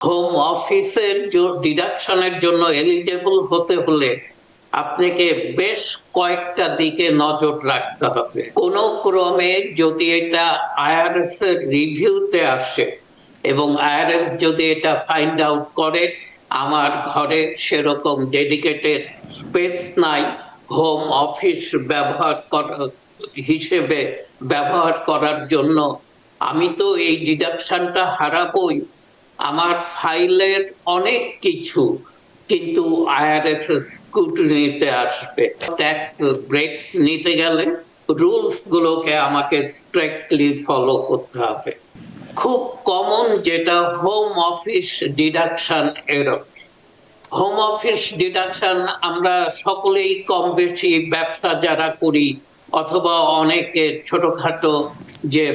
Home অফিসের ডিডাকশনের জন্য eligible হতে হলে আপনাকে বেশ কয়েকটা দিকে নজর রাখতে হবে। কোন ক্রমে যদি এটা আইআরএস এর রিভিউতে আসে এবং আইআরএস যদি এটা ফাইন্ড আউট করে আমার ঘরে সেরকম ডেডিকেটেড স্পেস নাই হোম অফিস ব্যবহার হিসেবে ব্যবহার করার জন্য, আমি তো এই ডিডাকশনটা হারাবই। আমার ফাইলের অনেক কিছু কিন্তু আইআরএস স্ক্রুটিনিতে আসবে। ট্যাক্স ব্রেকস নিতে গেলে রুলস গুলোকে আমাকে স্ট্রিক্টলি ফলো করতে হবে। খুব কমন যেটা home office deduction error. Home office deduction আমরা সকলেই কম বেশি ব্যবসা যারা করি অথবা অনেকে ছোটখাটো যে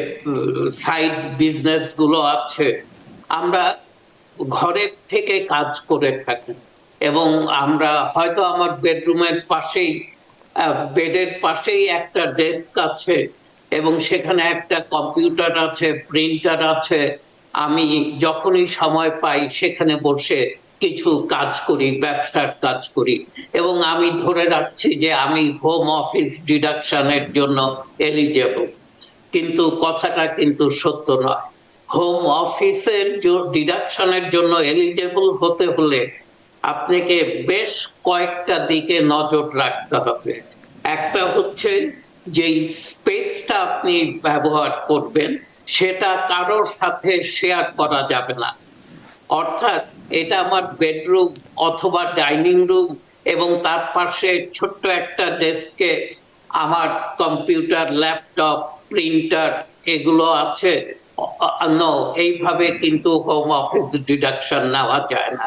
সাইড বিজনেস গুলো আছে, আমরা ঘরের থেকে কাজ করে থাকি এবং আমরা হয়তো আমার বেডরুমের পাশেই বেডের পাশেই একটা ডেস্ক আছে এবং সেখানে একটা কম্পিউটার আছে, প্রিন্টার আছে। আমি যখনই সময় পাই সেখানে বসে কিছু কাজ করি, ব্যবসার কাজ করি এবং আমি ধরে রাখছি যে আমি হোম অফিস ডিডাকশনের জন্য এলিজেবল, কিন্তু কথাটা কিন্তু সত্য নয়। হোম অফিসের ডিডাকশনের জন্য এলিজেবল হতে হলে আপনাকে বেশ কয়েকটা দিকে নজর রাখতে হবে। একটা হচ্ছে যে স্পেসটা আপনি ব্যবহার করবেন সেটা কারোর সাথে শেয়ার করা যাবে না। অর্থাৎ এটা আমার বেডরুম অথবা ডাইনিং রুম এবং তার পাশে ছোট্ট একটা ডেস্কে আমার কম্পিউটার, ল্যাপটপ, প্রিন্টার এগুলো আছে। এইভাবে কিন্তু হোম অফিস ডিডাকশন নেওয়া যায় না।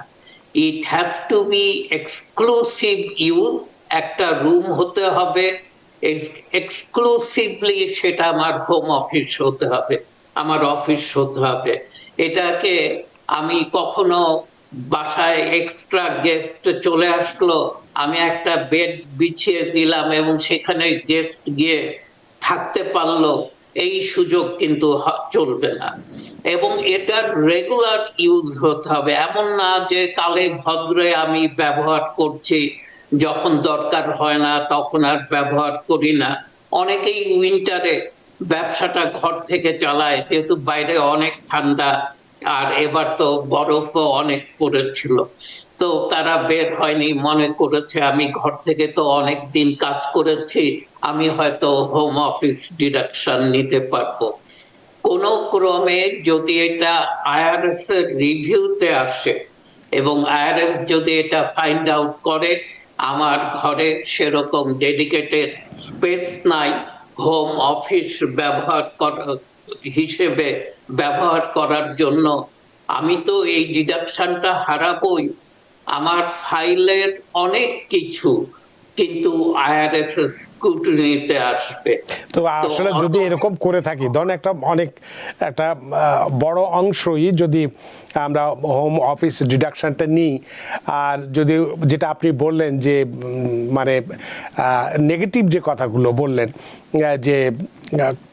It has to be exclusive use. একটা রুম হতে হবে এক্সক্লুসিভলি, সেটা আমার হোম অফিস হতে হবে, আমার অফিস হতে হবে। এটাকে আমি কখনো বাসায় এক্সট্রা গেস্ট চলে আসলো, আমি একটা বেড বিছিয়ে দিলাম এবং সেখানে গেস্ট গিয়ে থাকতে পারলো, এই সুযোগ কিন্তু চলবে না। এবং এটার রেগুলার ইউজ হতে হবে, এমন না যে কালে ভদ্রে আমি ব্যবহার করছি, যখন দরকার হয় না তখন আর ব্যবহার করি না। অনেকেই উইন্টারে ব্যবসাটা ঘর থেকে চালায়, যেহেতু বাইরে অনেক ঠান্ডা আর এবার তো বরফও অনেক পড়েছিল, তো তারা বের হয়নি, মনে করেছে আমি ঘর থেকে তো অনেক দিন কাজ করেছি, আমি হয়তো হোম অফিস ডিডাকশন নিতে পারবো। কোন ক্রমে যদি এটা আইআরএস এর রিভিউতে আসে এবং আইআরএস যদি এটা ফাইন্ড আউট করে আমার ঘরে সেরকম ডেডিকেটেড স্পেস নাই হোম অফিস ব্যবহার হিসেবে ব্যবহার করার জন্য, আমি তো এই ডিডাকশনটা হারাবই। আমার ফাইলের অনেক কিছু কিন্তু আইআরএস স্ক্রুটিনিতে আসবে। তো আসলে যদি এরকম করে থাকি, ধরুন একটা বড় অংশই যদি আমরা হোম অফিস ডিডাকশনটা নিই, আর যদি যেটা আপনি বললেন যে মানে নেগেটিভ যে কথাগুলো বললেন যে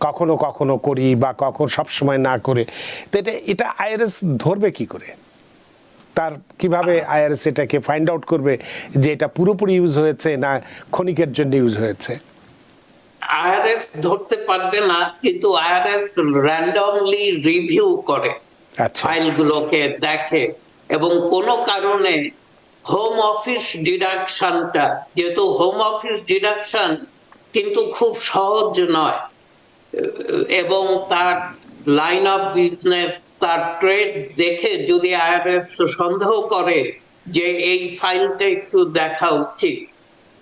কখনো কখনো করি বা কখন সবসময় না করে, তো এটা আইআরএস ধরবে কি করে? তার কিভাবে আইআরএস এটাকে ফাইন্ড আউট করবে যে এটা পুরোপুরি ইউজ হয়েছে না ক্ষণিকের জন্য ইউজ হয়েছে? আইআরএস ধরতে পারবে না, কিন্তু আইআরএস র্যান্ডমলি রিভিউ করে, ফাইলগুলোকে দেখে এবং কোনো কারণে হোম অফিস ডিডাকশনটা, যেহেতু হোম অফিস ডিডাকশন কিন্তু খুব সহজ নয় এবং তার লাইন অফ বিজনেস, তার ট্রেড দেখে যদি আইআরএস সন্দেহ করে যে এই ফাইলটা একটু দেখা উচিত,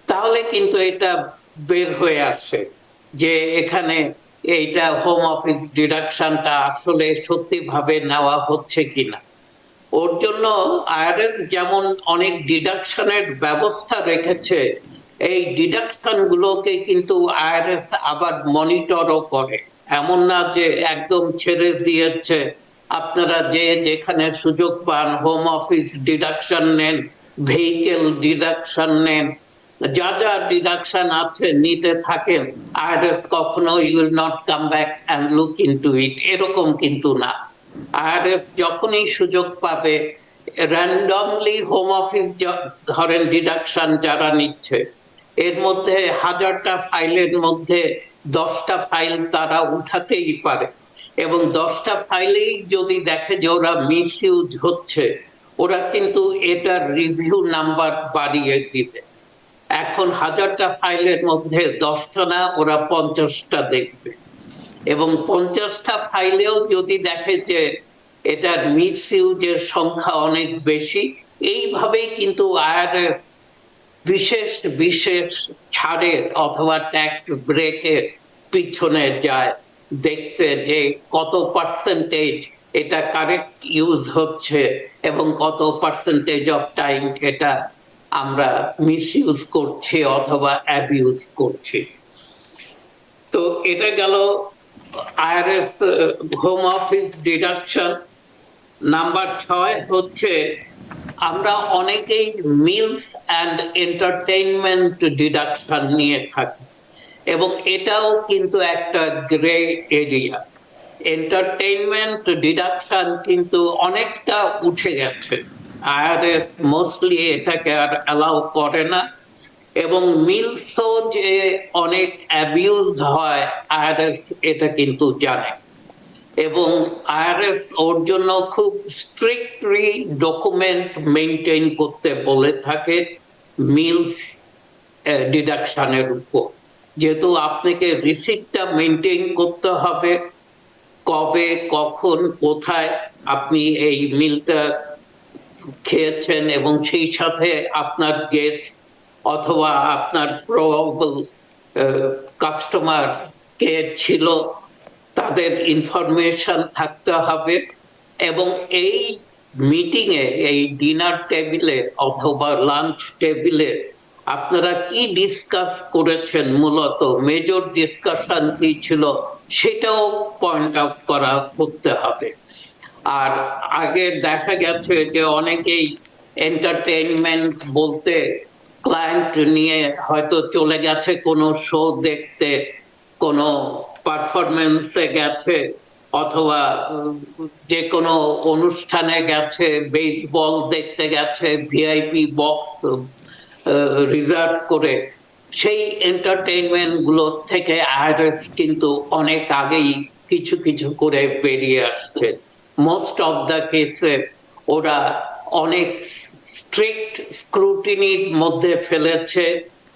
তাহলে কিন্তু এটা বের হয়ে আসে যে এখানে এইটা হোম অফিস ডিডাকশনটা আসলে সত্যি ভাবে নেওয়া হচ্ছে কিনা। ওর জন্য আইআরএস যেমন অনেক ডিডাকশনের ব্যবস্থা রেখেছে, এই ডিডাকশন গুলোকে কিন্তু আইআরএস আবার মনিটরও করে। এমন না যে একদম ছেড়ে দিয়েছে, আপনারা যে যেখানে সুযোগ পান হোম অফিস ডিডাকশন নেন, ভেহিকেল ডিডাকশন নেন, যা যা ডিডাকশন আছে নিতে থাকেন, আইআরএস কখনো you will not come back and look into it, এরকম কিন্তু না। আইআরএস যখনই সুযোগ পাবে র্যান্ডমলি হোম অফিস ধরেন ডিডাকশন যারা নিচ্ছে এর মধ্যে 1000টা ফাইলের মধ্যে 10টা ফাইল তারা উঠাতেই পারে, এবং 10টা ফাইলেই যদি দেখে যে ওরা মিস ইউজ হচ্ছে, ওরা কিন্তু এটার রিভিউ নাম্বার বাড়িয়ে দিবে। এখন 1000টা ফাইলের মধ্যে 10টা না, ওরা 50টা দেখবে, এবং 50টা ফাইলেও যদি দেখে যে এটার মিস ইউজের সংখ্যা অনেক বেশি, এইভাবেই কিন্তু আইআরএস বিশেষ বিশেষ ছাড়ের অথবা ট্যাক্স ব্রেকের পিছনে যায় দেখতে যে কত পার্সেন্টেজ এটা কারেক্ট ইউজ হচ্ছে এবং কত পার্সেন্টেজ অফ টাইম এটা আমরা মিস ইউজ করছি অথবা অ্যাবিউজ করছি। তো এটা গেল IRS home office deduction. Number 6 হচ্ছে আমরা অনেকেই মিলস অ্যান্ড এন্টারটেইনমেন্ট ডিডাকশন নিয়ে থাকি, এবং এটাও কিন্তু একটা গ্রে এরিয়া। এন্টারটেইনমেন্ট ডিডাকশন কিন্তু অনেকটা উঠে গেছে, আইআরএস মোস্টলি এটাকে আর অ্যালাউ করে না, এবং মিলসও যে অনেক অ্যাবিউজ হয় আইআরএস এটা কিন্তু জানে, এবং আইআরএস ওর জন্য খুব স্ট্রিক্টলি ডকুমেন্ট মেনটেন করতে বলে থাকে মিলস ডিডাকশনের উপর। যেহেতু আপনাকে রিসিপ্টটা মেনটেন করতে হবে, কবে কখন কোথায় আপনি এই মিলটা খেয়েছেন এবং সেই সাথে আপনার গেস্ট অথবা আপনার প্রবাবল কাস্টমার কে ছিল তাদের ইনফরমেশন থাকতে হবে, এবং এই মিটিং এ এই ডিনার টেবিলে অথবা লাঞ্চ টেবিলে আপনারা কি ডিসকাস করেছেন, মূলত মেজর ডিসকাশন কি ছিল সেটাও পয়েন্ট আউট করতে হবে। আর আগে দেখা গেছে যে অনেকেই এন্টারটেইনমেন্ট বলতে ক্লায়েন্ট নিয়ে হয়তো চলে গেছে কোনো শো দেখতে, কোনো পারফরমেন্সে গেছে, অথবা যে কোনো অনুষ্ঠানে গেছে, বেসবল দেখতে গেছে, ভিআইপি বক্স রিজার্ভ করে। সেই এন্টারটেইনমেন্ট গুলো থেকে আইআরএস কিন্তু অনেক আগেই কিছু কিছু করে বেরিয়ে আসছে। মোস্ট অফ দ্য কেসে ওরা অনেক স্ট্রিক্ট স্ক্রুটিনির মধ্যে ফেলেছে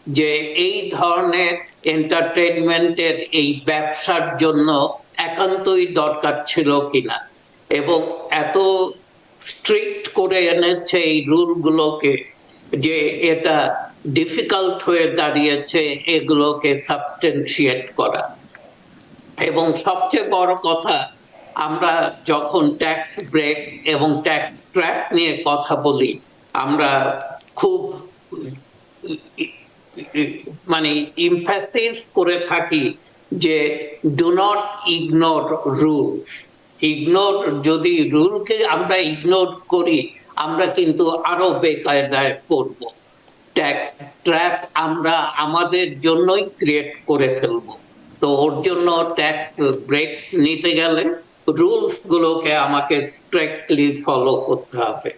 যে এই ধরনের এন্টারটেইনমেন্টের এই ব্যবসার জন্য একান্তই দরকার ছিল কিনা, এবং এত স্ট্রিক্ট করে এনেছে এই রুলগুলোকে যে এটা ডিফিকাল্ট হয়ে দাঁড়িয়েছে এগুলোকে সাবস্টেনশিয়েট করা। এবং সবচেয়ে বড় কথা, আমরা যখন ট্যাক্স ব্রেক এবং ট্যাক্স ট্র্যাপ নিয়ে কথা বলি, আমরা খুব মানে ইমফ্যাসিস করে থাকি যে ডু নট ইগনোর রুলস। যদি রুলকে আমরা ইগনোর করি আমরা কিন্তু আরো বেকায়দায় পড়ব। ট্যাক্স ট্র্যাপ আমরা আমাদের জন্যই ক্রিয়েট করে ফেলবো। তো ওর জন্য ট্যাক্স ব্রেকস নিতে গেলে রুলস গুলোকে আমাকে স্ট্রিক্টলি ফলো করতে হবে।